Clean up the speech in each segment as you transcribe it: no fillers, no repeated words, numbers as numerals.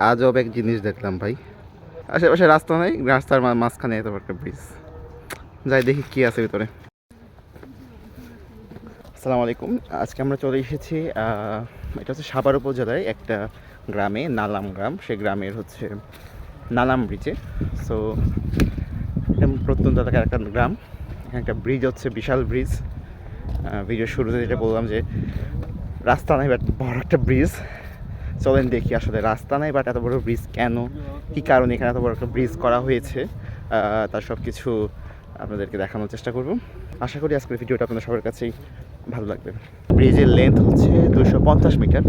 আজব এক জিনিস দেখলাম ভাই। আশেপাশে রাস্তা নেই, রাস্তার মাঝখানে এত একটা ব্রিজ। যাই দেখি কি আছে ভিতরে। আসসালামু আলাইকুম। আজকে আমরা চলে এসেছি, এটা হচ্ছে সাভার উপজেলায় একটা গ্রামে, নালাম গ্রাম। সেই গ্রামের হচ্ছে নালাম ব্রিজে। সো প্রত্যন্ত এলাকার একটা গ্রাম। এখানে একটা ব্রিজ হচ্ছে, বিশাল ব্রিজ। ভিডিওর শুরুতে যেটা বললাম যে রাস্তা নাই বাট বড় একটা ব্রিজ। চলেন দেখি আসলে রাস্তা নাই বাট এত বড় ব্রিজ কেন, কী কারণে এখানে এত বড় একটা ব্রিজ করা হয়েছে, তার সব কিছু আপনাদেরকে দেখানোর চেষ্টা করব। আশা করি আজকের ভিডিওটা আপনাদের সবার কাছেই ভালো লাগবে। ব্রিজের লেন্থ হচ্ছে 250 মিটার।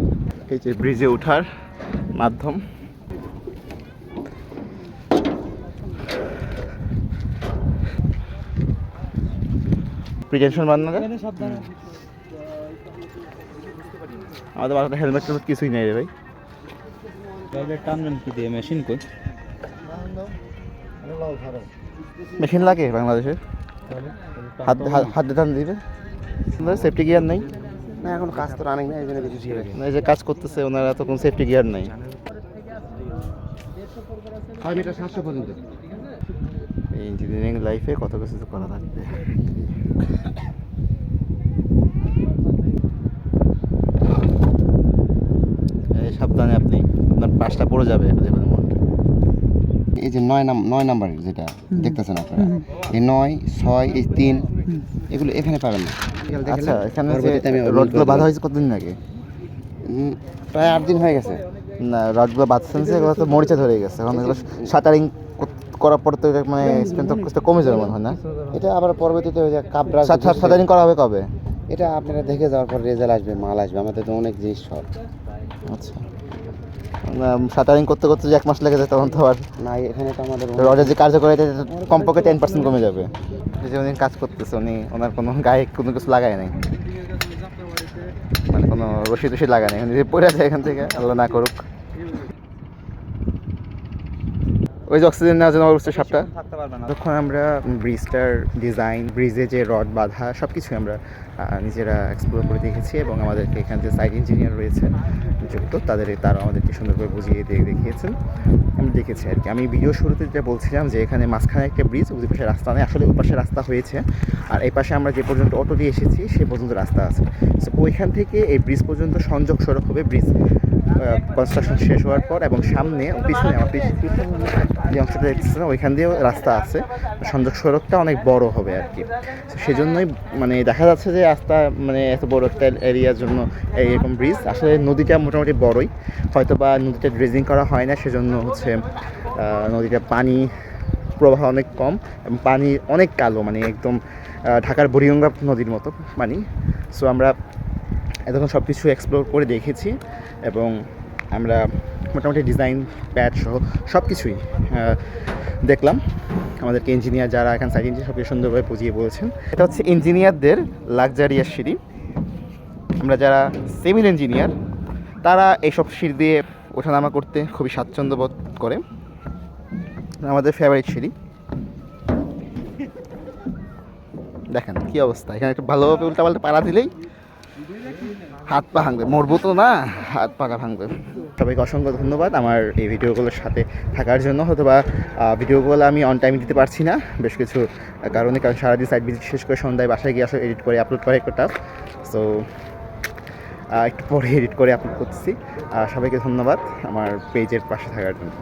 এই যে ব্রিজে ওঠার মাধ্যম। প্রিটেনশন বান না, আমাদের বাসাটা হেলমেট টেলমেট কিছুই নেই রে ভাই। টানবেন কি দিয়ে? মেশিন কই? মেশিন লাগে বাংলাদেশে? হাত দিয়ে টান দিবে, সেফটি গিয়ার নেই না, এখন কাজ তো রানিং না, এই জন্য কিছু শিখে না। এই যে কাজ করতেছে ওনারা তো কোনো সেফটি গিয়ার নেই। 6 মিটার 700 পর্যন্ত। এই ইঞ্জিনিয়ারিং লাইফে কত কিছু তো করা লাগবে। এই সাবধানে, আপনি আপনার পাশটা পড়ে যাবে যে কোনো মুহূর্তে। এই যে 9 নাম্বার যেটা দেখতেছেন আপনারা, এই 9, 6, এই 3 এগুলো এখানে পাবেন না। আচ্ছা, এখানে যে পরবর্তীতে আমি রডগুলো বাঁধা হয়েছে কতদিন আগে? প্রায় 8 দিন হয়ে গেছে। না, রডগুলো বাঁধছেন যে এগুলো তো মরিচা ধরে গেছে। এখন এগুলো শাটারিং করার পর তো এটা মানে স্ট্রেংথ তো কমে যাবে মনে হয় না? এটা আবার পরবর্তীতে ওই যে কাবরা শাটারিং করা হবে কবে? এটা আপনারা দেখে যাওয়ার পর রেজাল্ট আসবে, মাল আসবে। আমাদের তো অনেক জিনিস সব। আচ্ছা, শাটারিং করতে করতে যে 1 মাস লেগে যায় তখন তো আর না, এখানে তো আমাদের রডের যে কার্যকারিতা কমপক্ষে 10% কমে যাবে। যে উনি কাজ করতেছে, ওনার কোনো গায়ে কোনো কিছু লাগায় নাই, মানে কোনো রশি টসি লাগায় নাই। যদি পড়ে যায় এখান থেকে, আল্লাহ না করুক। ওই যে অক্সিজেন নেওয়ার জন্য অবশ্যই সাপটা থাকতে পারবে না। তখন আমরা ব্রিজটার ডিজাইন, ব্রিজে যে রড বাঁধা সব কিছু আমরা নিজেরা এক্সপ্লোর করে দেখেছি, এবং আমাদেরকে এখানে যে সাইট ইঞ্জিনিয়ার রয়েছে যুক্ত, তারা আমাদেরকে সুন্দর করে বুঝিয়ে দেখিয়েছেন। আমি দেখেছি আর কি। আমি ভিডিও শুরুতে যেটা বলছিলাম যে এখানে মাঝখানে একটা ব্রিজ, ওই পাশে রাস্তা নেই। আসলে ওই পাশে রাস্তা হয়েছে, আর এই পাশে আমরা যে পর্যন্ত অটো দিয়ে এসেছি সে পর্যন্ত রাস্তা আছে। সো ওইখান থেকে এই ব্রিজ পর্যন্ত সংযোগ সড়ক হবে, ব্রিজ কনস্ট্রাকশন শেষ হওয়ার পর। এবং সামনে পিছনে আমার পিছনে যে অংশটা দেখতেছে না, ওইখান দিয়েও রাস্তা আছে। সংযোগ সড়কটা অনেক বড় হবে আর কি। সেজন্যই মানে দেখা যাচ্ছে যে রাস্তা মানে এত বড় একটা এরিয়ার জন্য এইরকম ব্রিজ। আসলে নদীটা মোটামুটি বড়ই, হয়তো বা নদীটা ড্রেজিং করা হয় না, সেজন্য হচ্ছে নদীটা পানি প্রবাহ অনেক কম এবং পানি অনেক কালো, মানে একদম ঢাকার বুড়িগঙ্গা নদীর মতো পানি। সো আমরা এতক্ষণ সব কিছু এক্সপ্লোর করে দেখেছি, এবং আমরা মোটামুটি ডিজাইন প্যাড সহ সব কিছুই দেখলাম। আমাদেরকে ইঞ্জিনিয়ার যারা এখানে সাইড ইঞ্জিনিয়ার সবকে সুন্দরভাবে বুঝিয়ে বলেছেন। এটা হচ্ছে ইঞ্জিনিয়ারদের লাক্সারিয়াস সিঁড়ি। আমরা যারা সিভিল ইঞ্জিনিয়ার তারা এইসব সিঁড়ি দিয়ে ওঠানামা করতে খুবই স্বাচ্ছন্দ্য বোধ করে। আমাদের ফেভারিট সিঁড়ি। দেখেন কী অবস্থা, এখানে একটু ভালোভাবে উল্টাপাল্টা পাড়া দিলেই হাত পা ভাঙবে। মরবো তো না, হাত পা ভাঙবে। সবাইকে অসংখ্য ধন্যবাদ আমার এই ভিডিওগুলোর সাথে থাকার জন্য। হয়তো বা ভিডিওগুলো আমি অন টাইম দিতে পারছি না বেশ কিছু কারণ সারাদিন সাইড ভিজিট শেষ করে সন্ধ্যায় বাসায় গিয়ে আসলে এডিট করে আপলোড করা একটু টাফ। সো একটু পরে এডিট করে আপলোড করতেছি। সবাইকে ধন্যবাদ আমার পেজের পাশে থাকার জন্য।